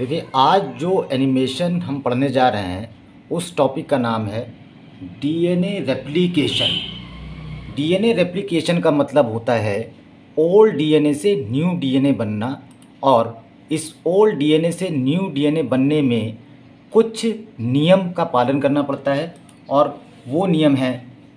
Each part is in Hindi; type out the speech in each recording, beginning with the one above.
देखिए, आज जो एनिमेशन हम पढ़ने जा रहे हैं उस टॉपिक का नाम है डीएनए रेप्लिकेशन। डीएनए रेप्लिकेशन का मतलब होता है ओल्ड डीएनए से न्यू डीएनए बनना, और इस ओल्ड डीएनए से न्यू डीएनए बनने में कुछ नियम का पालन करना पड़ता है। और वो नियम है,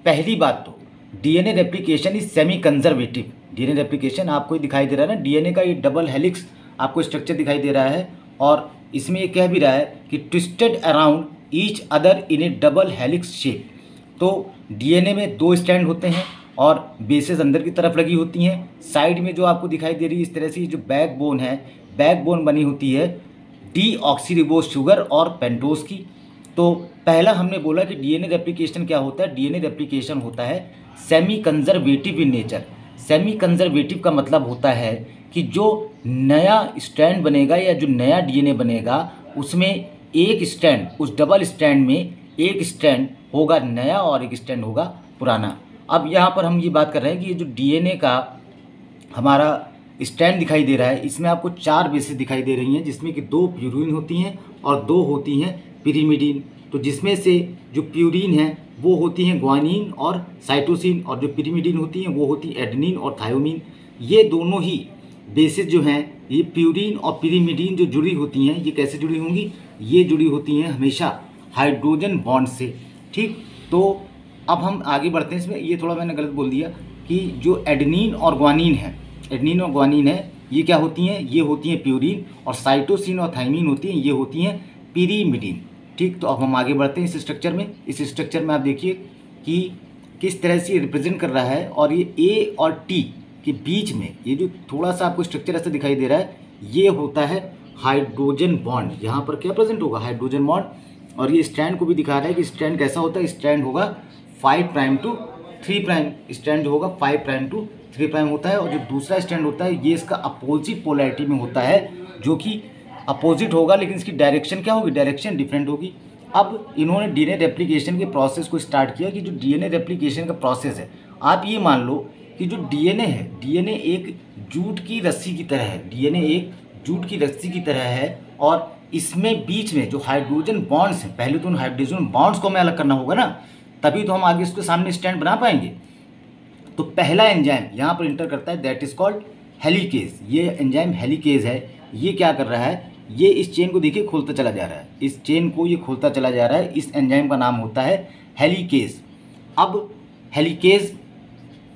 पहली बात तो DNA replication is semi conservative. DNA replication आपको ही दिखाई दे रहा है ना, डीएनए का ये डबल हेलिक्स आपको स्ट्रक्चर दिखाई दे रहा है, और इसमें ये कह भी रहा है कि twisted around each other in A double helix shape. तो डीएनए में दो स्ट्रैंड होते हैं और बेसेस अंदर की तरफ लगी होती हैं। साइड में जो आपको दिखाई दे रही है इस तरह से जो बैकबोन है, बैकबोन बनी होती है डीऑक्सीरिबोज शुगर और पेंटोज की। तो पहला हमने बोला कि डीएनए रेप्लिकेशन क्या होता है। डीएनए रेप्लिकेशन होता है semi conservative in nature. Semi conservative का मतलब होता है कि जो नया स्ट्रैंड बनेगा या जो नया डीएनए बनेगा उसमें एक स्ट्रैंड, उस डबल स्ट्रैंड में एक स्ट्रैंड होगा नया और एक स्ट्रैंड होगा पुराना। अब यहाँ पर हम ये बात कर रहे हैं कि ये जो डीएनए का हमारा स्ट्रैंड दिखाई दे रहा है, इसमें आपको 4 बेसेस दिखाई दे रही हैं, जिसमें कि 2 प्यूरीन होती हैं और 2 होती हैं पिरीमिडीन। तो जिसमें से जो प्यूरीन है वो होती हैं ग्वानिन और साइटोसिन, और जो पिरीमिडीन होती हैं वो होती हैं एडेनिन और थायोमीन। ये दोनों ही बेसेस जो हैं, ये प्यूरीन और पिरीमिडीन जो जुड़ी होती हैं, ये कैसे जुड़ी होंगी? ये जुड़ी होती हैं हमेशा हाइड्रोजन बॉन्ड से। ठीक, तो अब हम आगे बढ़ते हैं। इसमें ये थोड़ा मैंने गलत बोल दिया कि जो एडेनिन और ग्वानिन है, एडेनिन और ग्वानिन है, ये क्या होती हैं? ये होती हैं प्यूरीन, और साइटोसिन और थाइमीन होती हैं, ये होती हैं पिरीमिडीन। ठीक, तो अब हम आगे बढ़ते हैं इस स्ट्रक्चर में। इस स्ट्रक्चर में आप देखिए कि किस तरह से रिप्रेजेंट कर रहा है, और ये ए और टी के बीच में ये जो थोड़ा सा आपको स्ट्रक्चर ऐसा दिखाई दे रहा है, ये होता है हाइड्रोजन बॉन्ड। यहाँ पर क्या प्रेजेंट होगा? Hydrogen bond. और ये स्ट्रैंड को भी दिखा रहा है कि स्ट्रैंड कैसा होता है। स्ट्रैंड होगा 5 प्राइम टू 3 प्राइम। स्ट्रैंड जो होगा 5 प्राइम टू 3 प्राइम होता है, और जो दूसरा स्ट्रैंड होता है ये इसका अपोजिट पोलैरिटी में होता है, जो कि अपोजिट होगा, लेकिन इसकी डायरेक्शन क्या होगी? डायरेक्शन डिफरेंट होगी। अब इन्होंने डीएनए रेप्लिकेशन के प्रोसेस को स्टार्ट किया कि जो डीएनए रेप्लिकेशन का प्रोसेस है, आप ये मान लो कि जो डीएनए है, डीएनए एक जूट की रस्सी की तरह है। डीएनए एक जूट की रस्सी की तरह है, और इसमें बीच में जो हाइड्रोजन बॉन्ड्स हैं, पहले तो उन हाइड्रोजन बॉन्ड्स को हमें अलग करना होगा ना, तभी तो हम आगे इसके सामने स्टैंड बना पाएंगे। तो पहला एंजाइम यहाँ पर इंटर करता है, दैट इज कॉल्ड हेलिकेज। ये एंजाइम हेलिकेज है। ये क्या कर रहा है? ये इस चेन को देखिए खोलता चला जा रहा है, इस चेन को ये खोलता चला जा रहा है। इस एंजाइम का नाम होता है हेलिकेज। अब हेलिकेज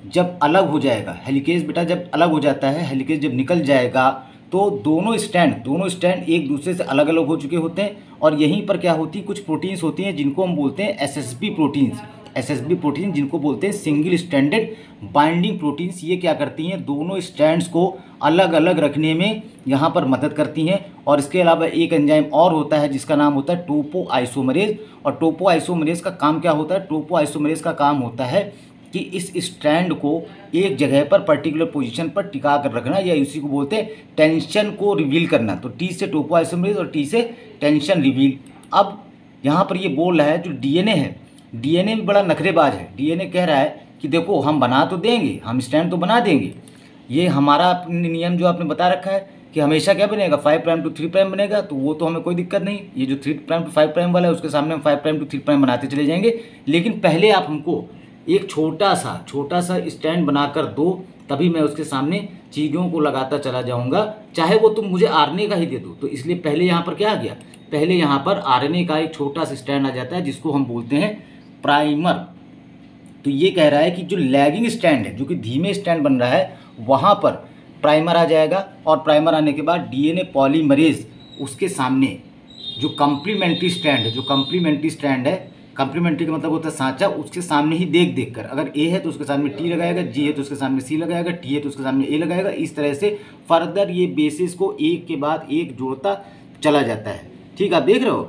जब अलग हो जाएगा, हेलिकेज बेटा जब अलग हो जाता है, हेलिकेज जब निकल जाएगा, तो दोनों स्टैंड एक दूसरे से अलग अलग हो चुके होते हैं। और यहीं पर क्या होती है? कुछ प्रोटीन्स होती हैं जिनको हम बोलते हैं एसएसबी प्रोटीन्स। एसएसबी प्रोटीन जिनको बोलते हैं सिंगल स्ट्रैंडेड बाइंडिंग प्रोटीन्स। ये क्या करती हैं? दोनों स्ट्रैंड्स को अलग अलग रखने में यहाँ पर मदद करती हैं। और इसके अलावा एक एंजाइम और होता है जिसका नाम होता है टोपो आइसोमरेज। और टोपो आइसोमरेज का काम क्या होता है? टोपो आइसोमरेज का काम होता है कि इस स्ट्रैंड को एक जगह पर पर्टिकुलर पोजीशन पर टिका कर रखना, या इसी को बोलते हैं टेंशन को रिवील करना। तो टी से टोपो आइसोमरेज और टी से टेंशन रिवील। अब यहाँ पर ये बोल रहा है जो डीएनए है, डीएनए भी बड़ा नखरेबाज है। डीएनए कह रहा है कि देखो हम बना तो देंगे, हम स्टैंड तो बना देंगे, ये हमारा नियम जो आपने बता रखा है कि हमेशा क्या बनेगा? 5 प्राइम टू 3 प्राइम बनेगा, तो वो तो हमें कोई दिक्कत नहीं। ये जो 3 प्राइम टू 5 प्राइम वाला है उसके सामने हम 5 प्राइम टू 3 प्राइम बनाते चले जाएंगे। लेकिन पहले आप हमको एक छोटा सा स्टैंड बनाकर दो, तभी मैं उसके सामने चीज़ों को लगाता चला जाऊंगा, चाहे वो तुम मुझे आरएनए का ही दे दो। तो इसलिए पहले यहाँ पर क्या आ गया? पहले यहाँ पर आरएनए का एक छोटा सा स्टैंड आ जाता है, जिसको हम बोलते हैं प्राइमर। तो ये कह रहा है कि जो लैगिंग स्टैंड है, जो कि धीमे स्टैंड बन रहा है, वहाँ पर प्राइमर आ जाएगा। और प्राइमर आने के बाद डीएनए पॉलीमरेज उसके सामने जो कम्प्लीमेंट्री स्टैंड है, जो कम्प्लीमेंट्री स्टैंड है, कम्प्लीमेंट्री का मतलब होता है सांचा, उसके सामने ही देख कर, अगर ए है तो उसके सामने टी लगाएगा, जी है तो उसके सामने सी लगाएगा, टी है तो उसके सामने ए लगाएगा। इस तरह से फर्दर ये बेसिस को एक के बाद एक जोड़ता चला जाता है। ठीक, आप देख रहे हो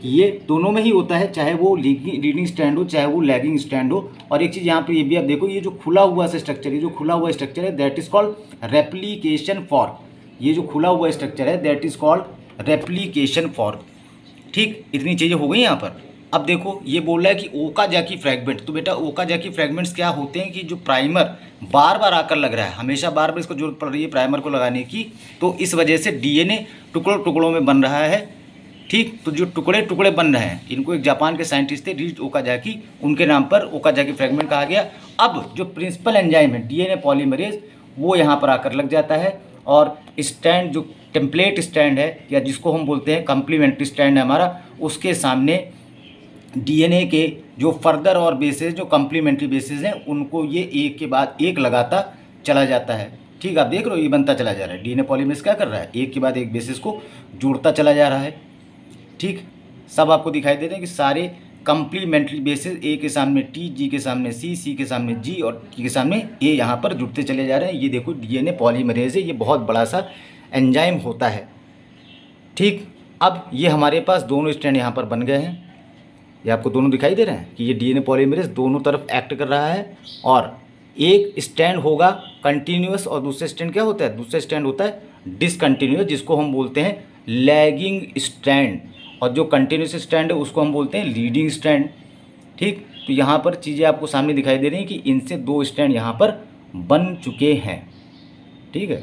कि ये दोनों में ही होता है, चाहे वो लीडिंग स्टैंड हो चाहे वो लैगिंग स्टैंड हो। और एक चीज़ यहाँ पे ये भी आप देखो, ये जो खुला हुआ स्ट्रक्चर, ये जो खुला हुआ स्ट्रक्चर है that is called replication fork. ये जो खुला हुआ स्ट्रक्चर है that is called replication fork. ठीक, इतनी चीज़ें हो गई यहाँ पर। अब देखो ये बोल रहा है कि ओकाजाकी फ्रैगमेंट। तो बेटा ओकाजाकी फ्रैगमेंट्स क्या होते हैं कि जो प्राइमर बार बार आकर लग रहा है, हमेशा बार बार इसको जरूरत पड़ रही है प्राइमर को लगाने की, तो इस वजह से डीएनए टुकड़ों टुकड़ों में बन रहा है। ठीक, तो जो टुकड़े टुकड़े बन रहे हैं इनको एक जापान के साइंटिस्ट थे रिच ओकाजाकी, उनके नाम पर ओकाजाकी फ्रैगमेंट कहा गया। अब जो प्रिंसिपल एंजाइम है डीएनए पॉलीमरेज वो यहाँ पर आकर लग जाता है और स्टैंड जो टेम्पलेट स्टैंड है या जिसको हम बोलते हैं कम्प्लीमेंट्री स्टैंड है हमारा, उसके सामने डीएनए के जो फर्दर और बेसेस जो कम्प्लीमेंट्री बेसेस हैं उनको ये एक के बाद एक लगाता चला जाता है। ठीक, आप देख रहे हो ये बनता चला जा रहा है। डीएनए पॉलीमरेज क्या कर रहा है, एक के बाद एक बेसिस को जोड़ता चला जा रहा है। ठीक, सब आपको दिखाई दे रहे हैं कि सारे कम्प्लीमेंट्री बेसिस ए के सामने टी, जी के सामने सी, सी के सामने जी और टी के सामने ए यहाँ पर जुड़ते चले जा रहे हैं। ये देखो डीएनए पॉलीमरेज है, ये बहुत बड़ा सा एंजाइम होता है। ठीक, अब ये हमारे पास दोनों स्टैंड यहाँ पर बन गए हैं, ये आपको दोनों दिखाई दे रहे हैं कि ये डीएनए पॉलीमरेज दोनों तरफ एक्ट कर रहा है। और एक स्टैंड होगा कंटिन्यूअस और दूसरा स्टैंड क्या होता है, दूसरा स्टैंड होता है डिसकंटिन्यूअस, जिसको हम बोलते हैं लैगिंग स्टैंड, और जो कंटिन्यूअस स्टैंड है उसको हम बोलते हैं लीडिंग स्टैंड। ठीक, तो यहाँ पर चीज़ें आपको सामने दिखाई दे रही हैं कि इनसे दो स्टैंड यहाँ पर बन चुके हैं। ठीक है।